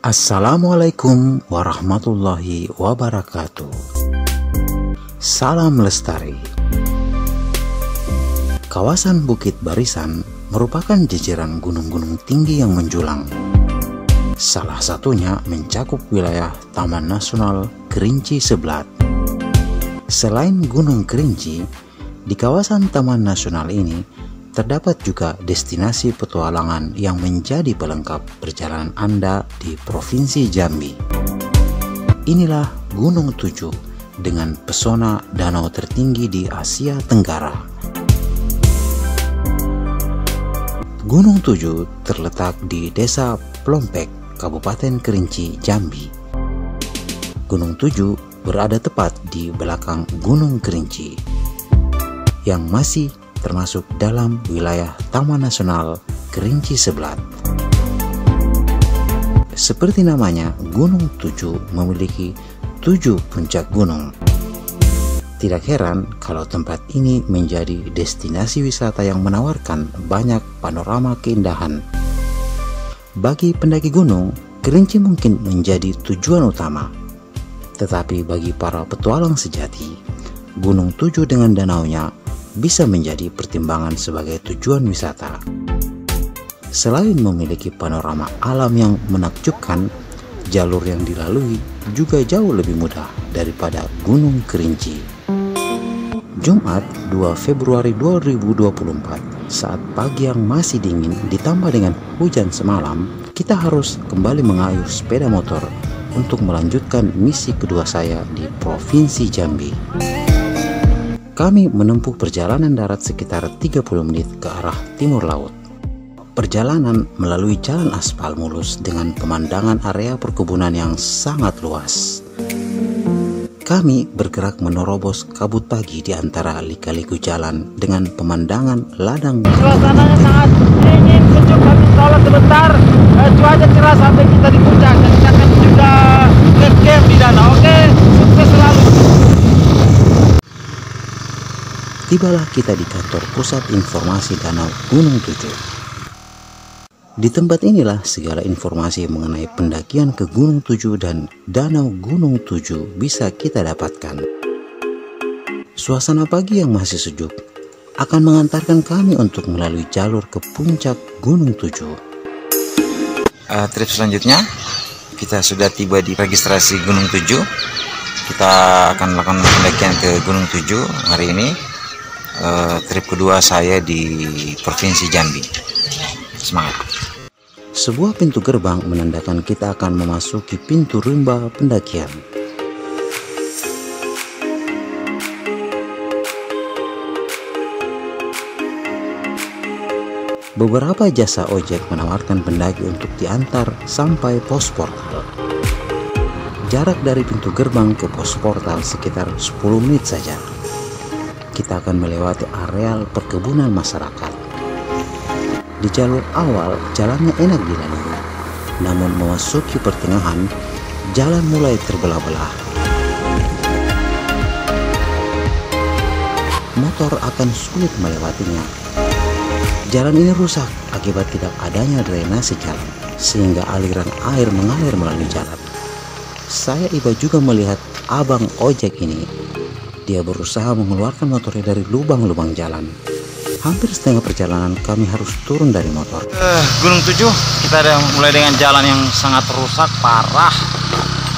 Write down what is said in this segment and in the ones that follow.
Assalamualaikum warahmatullahi wabarakatuh. Salam lestari. Kawasan Bukit Barisan merupakan jajaran gunung-gunung tinggi yang menjulang. Salah satunya mencakup wilayah Taman Nasional Kerinci Seblat. Selain Gunung Kerinci, di kawasan Taman Nasional ini terdapat juga destinasi petualangan yang menjadi pelengkap perjalanan Anda di Provinsi Jambi. Inilah Gunung Tujuh dengan pesona danau tertinggi di Asia Tenggara. Gunung Tujuh terletak di Desa Plompek, Kabupaten Kerinci, Jambi. Gunung Tujuh berada tepat di belakang Gunung Kerinci yang masih termasuk dalam wilayah Taman Nasional Kerinci Seblat. Seperti namanya, Gunung Tujuh memiliki 7 puncak gunung. Tidak heran kalau tempat ini menjadi destinasi wisata yang menawarkan banyak panorama keindahan. Bagi pendaki gunung, Kerinci mungkin menjadi tujuan utama. Tetapi bagi para petualang sejati, Gunung Tujuh dengan danaunya bisa menjadi pertimbangan sebagai tujuan wisata. Selain memiliki panorama alam yang menakjubkan, jalur yang dilalui juga jauh lebih mudah daripada Gunung Kerinci. Jumat 2 Februari 2024, saat pagi yang masih dingin ditambah dengan hujan semalam, kita harus kembali mengayuh sepeda motor untuk melanjutkan misi kedua saya di Provinsi Jambi. Kami menempuh perjalanan darat sekitar 30 menit ke arah timur laut. Perjalanan melalui jalan aspal mulus dengan pemandangan area perkebunan yang sangat luas. Kami bergerak menerobos kabut pagi di antara lika-liku jalan dengan pemandangan ladang. Suasananya sangat dingin, sejuk, tapi tolong sebentar. Cuaca cerah sampai kita di puncak dan kita akan juga ngecamp di danau. Oke, sukses selalu. Tibalah kita di kantor Pusat Informasi Danau Gunung Tujuh. Di tempat inilah segala informasi mengenai pendakian ke Gunung Tujuh dan Danau Gunung Tujuh bisa kita dapatkan. Suasana pagi yang masih sejuk akan mengantarkan kami untuk melalui jalur ke puncak Gunung Tujuh. Trip selanjutnya, kita sudah tiba di registrasi Gunung Tujuh. Kita akan melakukan pendakian ke Gunung Tujuh hari ini. Trip kedua saya di Provinsi Jambi. Semangat. Sebuah pintu gerbang menandakan kita akan memasuki pintu rimba pendakian. Beberapa jasa ojek menawarkan pendaki untuk diantar sampai pos portal. Jarak dari pintu gerbang ke pos portal sekitar 10 menit saja. Kita akan melewati areal perkebunan masyarakat. Di jalur awal, jalannya enak dilalui. Namun memasuki pertengahan, jalan mulai terbelah-belah. Motor akan sulit melewatinya. Jalan ini rusak akibat tidak adanya drainase jalan, sehingga aliran air mengalir melalui jalan. Saya iba juga melihat abang ojek ini. Dia berusaha mengeluarkan motornya dari lubang-lubang jalan. Hampir setengah perjalanan kami harus turun dari motor. Gunung Tujuh, kita ada mulai dengan jalan yang sangat rusak, parah.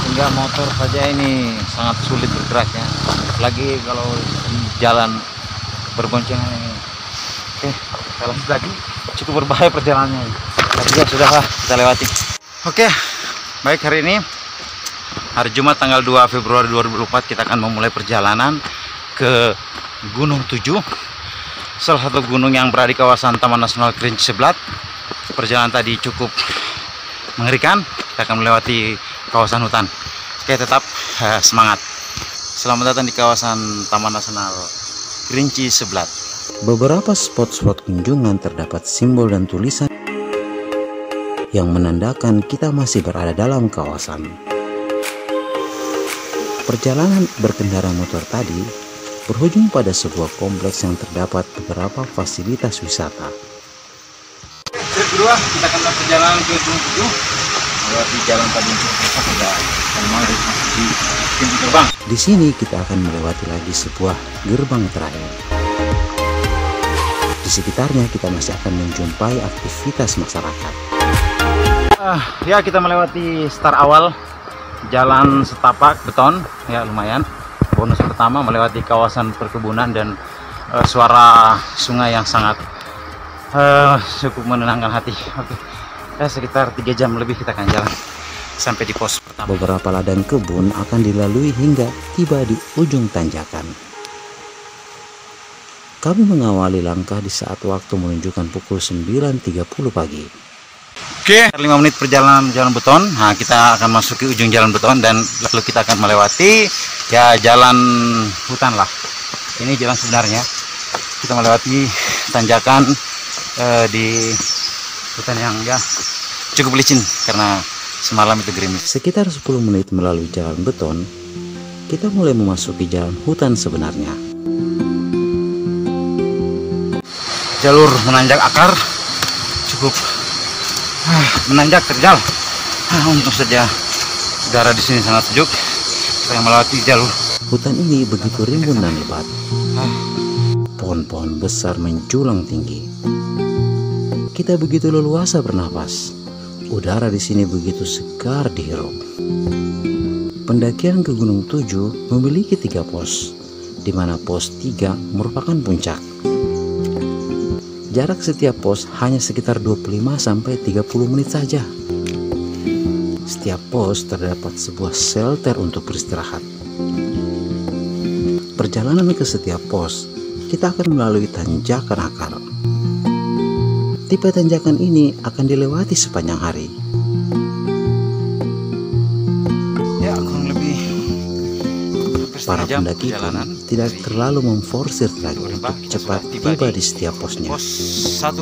Hingga motor saja ini sangat sulit bergeraknya. Apalagi kalau di jalan berboncengan ini. Oke, kita lanjut lagi. Cukup berbahaya perjalanannya. Tapi ya sudahlah, kita lewati. Oke, baik, hari ini hari Jumat tanggal 2 Februari 2024 kita akan memulai perjalanan ke Gunung Tujuh, salah satu gunung yang berada di kawasan Taman Nasional Kerinci Seblat. Perjalanan tadi cukup mengerikan, kita akan melewati kawasan hutan. Oke, tetap semangat. Selamat datang di kawasan Taman Nasional Kerinci Seblat. Beberapa spot-spot kunjungan terdapat simbol dan tulisan yang menandakan kita masih berada dalam kawasan. Perjalanan berkendara motor tadi berujung pada sebuah kompleks yang terdapat beberapa fasilitas wisata. Trip kedua, kita akan perjalanan ke Gunung Tujuh. melewati jalan tadi untuk sudah kemarin di pintu gerbang. Di sini kita akan melewati lagi sebuah gerbang terakhir. Di sekitarnya kita masih akan menjumpai aktivitas masyarakat. Ya, kita melewati start awal jalan setapak beton, ya lumayan. Bonus pertama melewati kawasan perkebunan dan suara sungai yang sangat cukup menenangkan hati. Oke, sekitar 3 jam lebih kita akan jalan sampai di pos pertama. Beberapa ladang kebun akan dilalui hingga tiba di ujung tanjakan. Kami mengawali langkah di saat waktu menunjukkan pukul 9.30 pagi. Oke, 5 menit perjalanan jalan beton. Nah, kita akan masuki ujung jalan beton dan lalu kita akan melewati ya jalan hutan lah. Ini jalan sebenarnya. Kita melewati tanjakan di hutan yang ya cukup licin karena semalam itu gerimis. Sekitar 10 menit melalui jalan beton, kita mulai memasuki jalan hutan sebenarnya. Jalur menanjak akar cukup menanjak terjal. Untung saja udara di sini sangat sejuk. Kita melewati jalur. Hutan ini begitu rimbun dan lebat. Pohon-pohon besar menjulang tinggi. Kita begitu leluasa bernapas. Udara di sini begitu segar dihirup. Pendakian ke Gunung Tujuh memiliki 3 pos, di mana pos 3 merupakan puncak. Jarak setiap pos hanya sekitar 25-30 menit saja. Setiap pos terdapat sebuah shelter untuk beristirahat. Perjalanan ke setiap pos, kita akan melalui tanjakan akar. Tipe tanjakan ini akan dilewati sepanjang hari. Ya, kurang lebih Para pendaki pun tidak terlalu memforsir lagi untuk cepat tiba di setiap posnya. Pos 1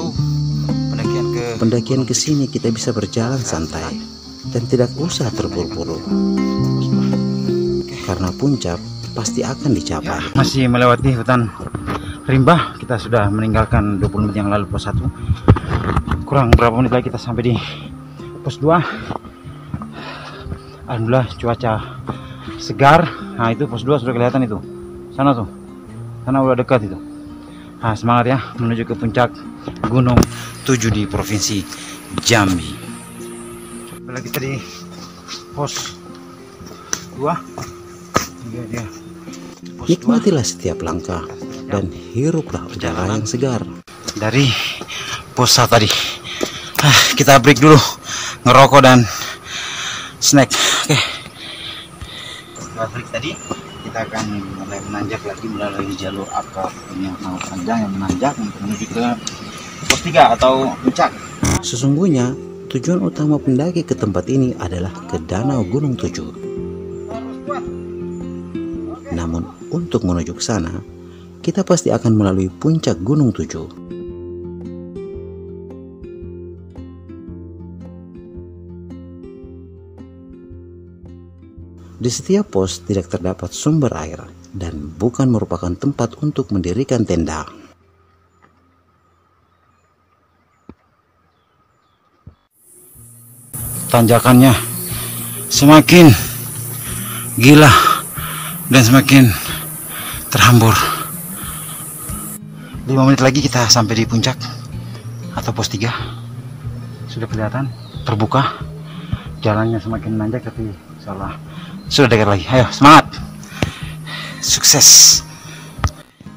Pendakian ke sini kita bisa berjalan santai dan tidak usah terburu-buru. Karena puncak pasti akan dicapai. Masih melewati hutan rimba. Kita sudah meninggalkan 20 menit yang lalu pos 1. Kurang berapa menit lagi kita sampai di pos 2. Alhamdulillah cuaca segar. Nah, itu pos 2 sudah kelihatan itu. Sana tuh. Sana udah dekat itu. Nah, semangat ya menuju ke puncak Gunung Tujuh di Provinsi Jambi. Lagi tadi pos 2. Dia. Nikmatilah setiap langkah dan hiruplah udara yang segar. Dari pos 1 tadi. Kita break dulu, ngerokok dan snack. Oke. Setelah break tadi, kita akan mulai menanjak lagi melalui jalur akar yang sangat panjang yang menanjak untuk menuju ke pos 3 atau puncak. Sesungguhnya tujuan utama pendaki ke tempat ini adalah ke Danau Gunung Tujuh. Namun untuk menuju ke sana, kita pasti akan melalui puncak Gunung Tujuh. Di setiap pos tidak terdapat sumber air dan bukan merupakan tempat untuk mendirikan tenda. Tanjakannya semakin gila dan semakin terhambur. 5 menit lagi kita sampai di puncak atau pos 3. Sudah kelihatan terbuka. Jalannya semakin menanjak tapi insyaallah sudah dekat lagi. Ayo semangat, sukses.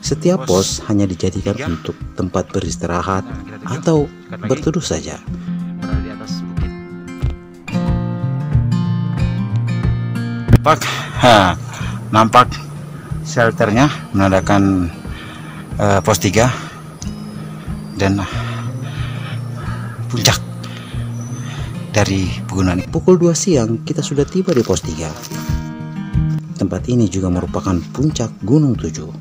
Setiap pos hanya dijadikan untuk tempat beristirahat atau berteduh saja. Berada di atas bukit. Nampak shelternya menandakan pos 3 dan puncak dari pegunungan. Pukul 2 siang kita sudah tiba di pos 3. Tempat ini juga merupakan puncak Gunung Tujuh.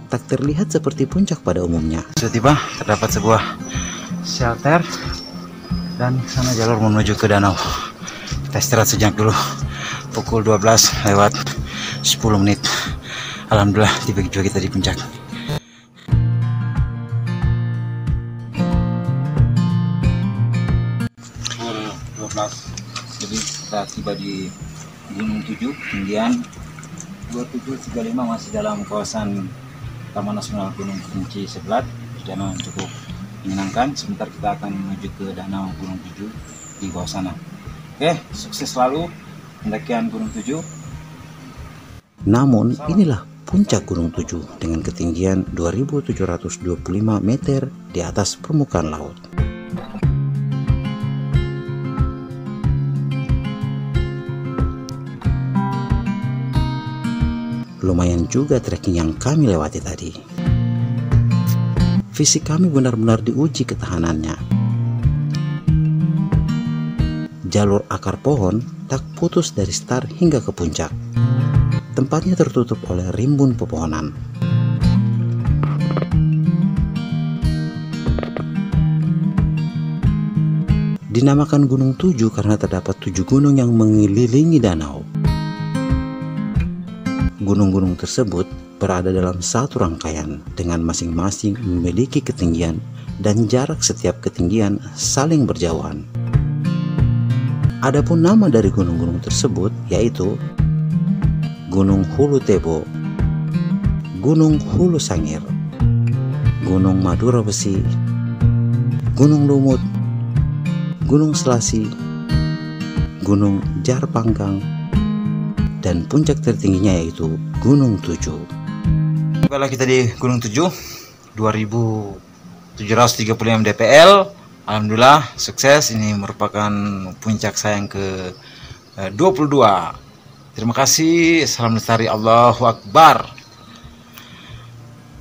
Tak terlihat seperti puncak pada umumnya. Sudah tiba, terdapat sebuah shelter dan sana jalur menuju ke danau. Kita istirahat sejenak dulu. Pukul 12 lewat 10 menit. Alhamdulillah tiba juga kita di puncak. kita tiba di Gunung Tujuh, ketinggian 2735, masih dalam kawasan Taman Nasional Gunung Kerinci Sebelat. Danau cukup menyenangkan. Sebentar kita akan menuju ke Danau Gunung Tujuh di bawah sana. Oke, sukses selalu pendakian Gunung Tujuh. Namun inilah puncak Gunung Tujuh dengan ketinggian 2725 meter di atas permukaan laut. Lumayan juga trekking yang kami lewati tadi. Fisik kami benar-benar diuji ketahanannya. Jalur akar pohon tak putus dari start hingga ke puncak. Tempatnya tertutup oleh rimbun pepohonan. Dinamakan Gunung Tujuh karena terdapat 7 gunung yang mengelilingi danau. Gunung-gunung tersebut berada dalam satu rangkaian dengan masing-masing memiliki ketinggian dan jarak setiap ketinggian saling berjauhan. Adapun nama dari gunung-gunung tersebut yaitu Gunung Hulu Tebo, Gunung Hulu Sangir, Gunung Madura Besi, Gunung Lumut, Gunung Selasi, Gunung Jarpanggang, dan puncak tertingginya yaitu Gunung Tujuh. Kembali kita di Gunung Tujuh, 2735 mdpl. Alhamdulillah sukses. Ini merupakan puncak saya yang ke 22. Terima kasih. Salam lestari, Allahu Akbar.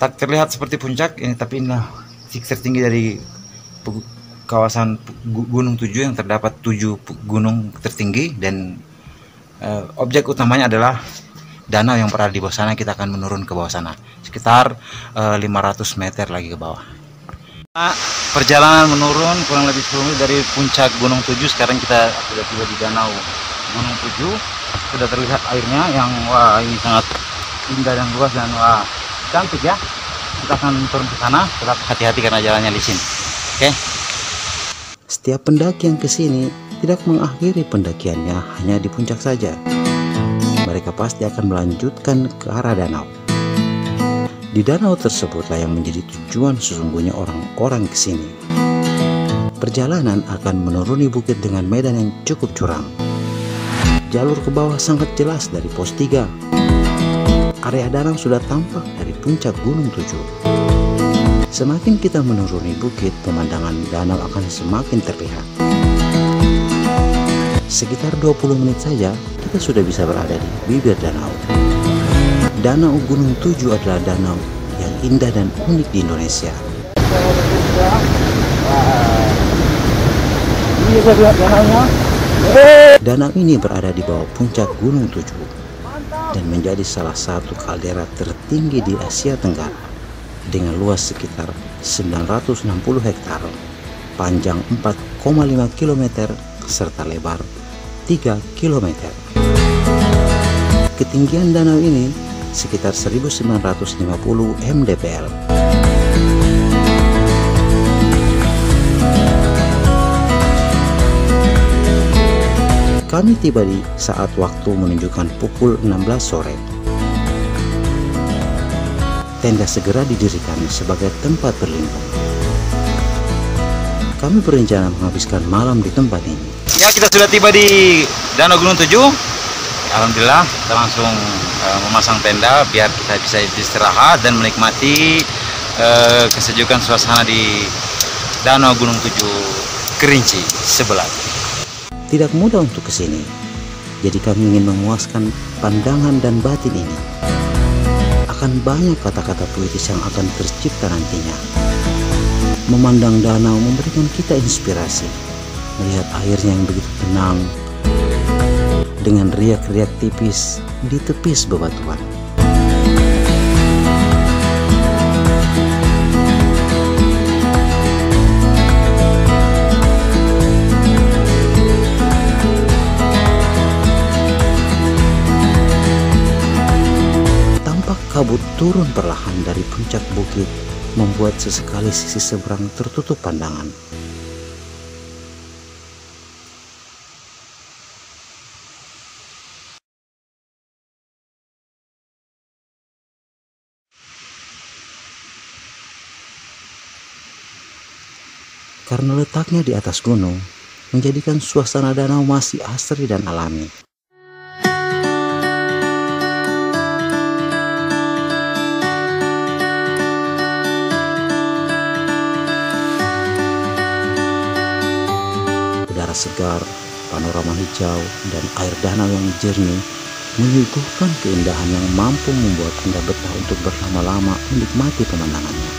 Tak terlihat seperti puncak ini, tapi inilah titik tertinggi dari kawasan Gunung Tujuh yang terdapat 7 gunung tertinggi, dan objek utamanya adalah danau yang berada di bawah sana. Kita akan menurun ke bawah sana sekitar 500 meter lagi ke bawah. Perjalanan menurun kurang lebih 10 menit dari puncak Gunung Tujuh. Sekarang kita sudah tiba di danau Gunung Tujuh. Sudah terlihat airnya yang wah ini sangat indah dan luas dan wah cantik ya. Kita akan turun ke sana. Tetap hati-hati karena jalannya licin. Oke. Setiap pendaki yang ke sini tidak mengakhiri pendakiannya hanya di puncak saja. Mereka pasti akan melanjutkan ke arah danau. Di danau tersebutlah yang menjadi tujuan sesungguhnya orang-orang ke sini. Perjalanan akan menuruni bukit dengan medan yang cukup curam. Jalur ke bawah sangat jelas dari pos 3. Area danau sudah tampak dari puncak Gunung Tujuh. Semakin kita menuruni bukit, pemandangan danau akan semakin terlihat. Sekitar 20 menit saja kita sudah bisa berada di bibir danau. Danau Gunung Tujuh adalah danau yang indah dan unik di Indonesia. Danau ini berada di bawah puncak Gunung Tujuh dan menjadi salah satu kaldera tertinggi di Asia Tenggara dengan luas sekitar 960 hektar, panjang 4,5 km serta lebar 3 km. Ketinggian danau ini sekitar 1950 mdpl. Kami tiba di saat waktu menunjukkan pukul 16 sore. Tenda segera didirikan sebagai tempat berlindung. Kami berencana menghabiskan malam di tempat ini. Ya, kita sudah tiba di Danau Gunung Tujuh. Alhamdulillah kita langsung memasang tenda biar kita bisa istirahat dan menikmati kesejukan suasana di Danau Gunung Tujuh Kerinci Sebelat. Tidak mudah untuk kesini, jadi kami ingin memuaskan pandangan dan batin ini. Akan banyak kata-kata puitis yang akan tercipta nantinya. Memandang danau memberikan kita inspirasi, melihat airnya yang begitu tenang, dengan riak-riak tipis di tepis bebatuan. Tampak kabut turun perlahan dari puncak bukit, membuat sesekali sisi seberang tertutup pandangan. karena letaknya di atas gunung, menjadikan suasana danau masih asri dan alami. Udara segar, panorama hijau, dan air danau yang jernih menyuguhkan keindahan yang mampu membuat Anda betah untuk berlama-lama menikmati pemandangannya.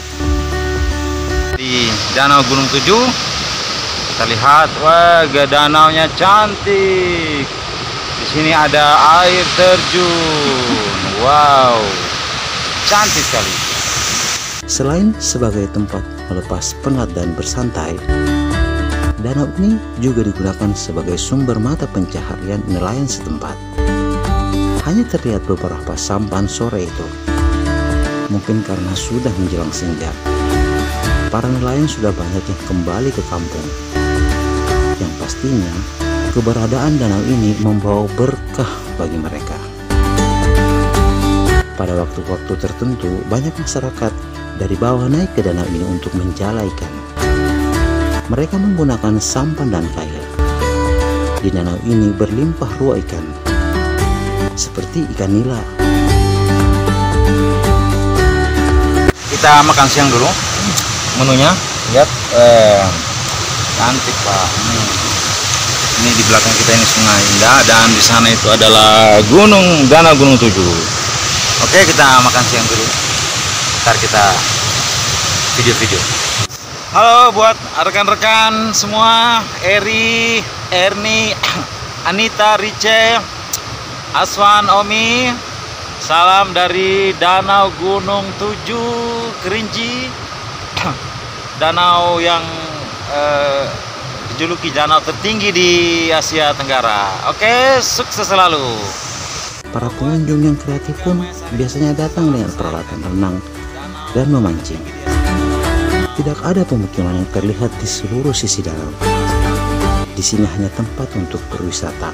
Di Danau Gunung Tujuh, kita lihat, wah, danaunya cantik. Di sini ada air terjun, wow, cantik sekali. Selain sebagai tempat melepas penat dan bersantai, danau ini juga digunakan sebagai sumber mata pencaharian nelayan setempat. Hanya terlihat beberapa sampan sore itu. Mungkin karena sudah menjelang senja, para nelayan sudah banyak yang kembali ke kampung. Yang pastinya, keberadaan danau ini membawa berkah bagi mereka. Pada waktu-waktu tertentu, banyak masyarakat dari bawah naik ke danau ini untuk menjala ikan. Mereka menggunakan sampan dan kail. Di danau ini berlimpah ruah ikan, seperti ikan nila. Kita makan siang dulu. Menunya, lihat, cantik Pak. Ini di belakang kita ini Sungai Indah, dan di sana itu adalah Danau Gunung Tujuh. Oke, kita makan siang dulu. Ntar kita video-video. Halo buat rekan-rekan semua, Eri, Erni, Anita, Rice, Aswan, Omi. Salam dari Danau Gunung Tujuh, Kerinci. Danau yang dijuluki danau tertinggi di Asia Tenggara. Oke, sukses selalu. Para pengunjung yang kreatif pun biasanya datang dengan peralatan renang dan memancing. Tidak ada pemukiman yang terlihat di seluruh sisi danau. Di sini hanya tempat untuk berwisata.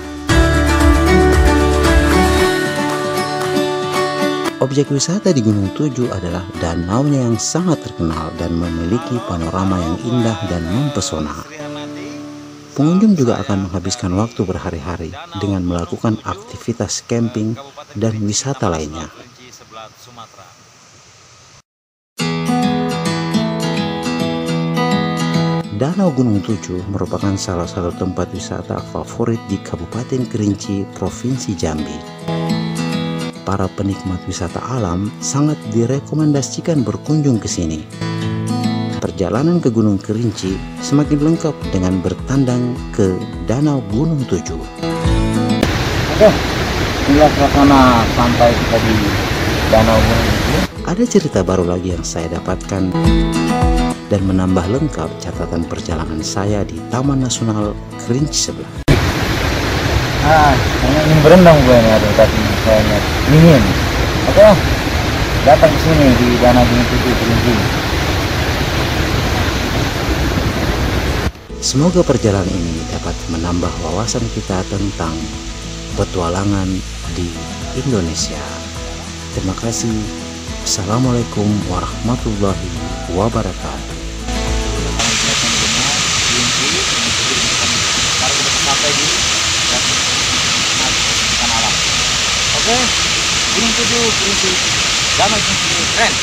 Objek wisata di Gunung Tujuh adalah danaunya yang sangat terkenal dan memiliki panorama yang indah dan mempesona. Pengunjung juga akan menghabiskan waktu berhari-hari dengan melakukan aktivitas camping dan wisata lainnya. Danau Gunung Tujuh merupakan salah satu tempat wisata favorit di Kabupaten Kerinci, Provinsi Jambi. Para penikmat wisata alam sangat direkomendasikan berkunjung ke sini. Perjalanan ke Gunung Kerinci semakin lengkap dengan bertandang ke Danau Gunung Tujuh. Oke, inilah suasana santai kita di Danau Gunung Tujuh. Ada cerita baru lagi yang saya dapatkan dan menambah lengkap catatan perjalanan saya di Taman Nasional Kerinci sebelah. Saya ingin berendam gue nih, tapi saya ingin. Oke, datang ke sini di Danau Gunung Tujuh Kerinci. Semoga perjalanan ini dapat menambah wawasan kita tentang petualangan di Indonesia. Terima kasih. Assalamualaikum warahmatullahi wabarakatuh. Oke, Gunung Tujuh, Kerinci, Danau Gunung Tujuh, keren.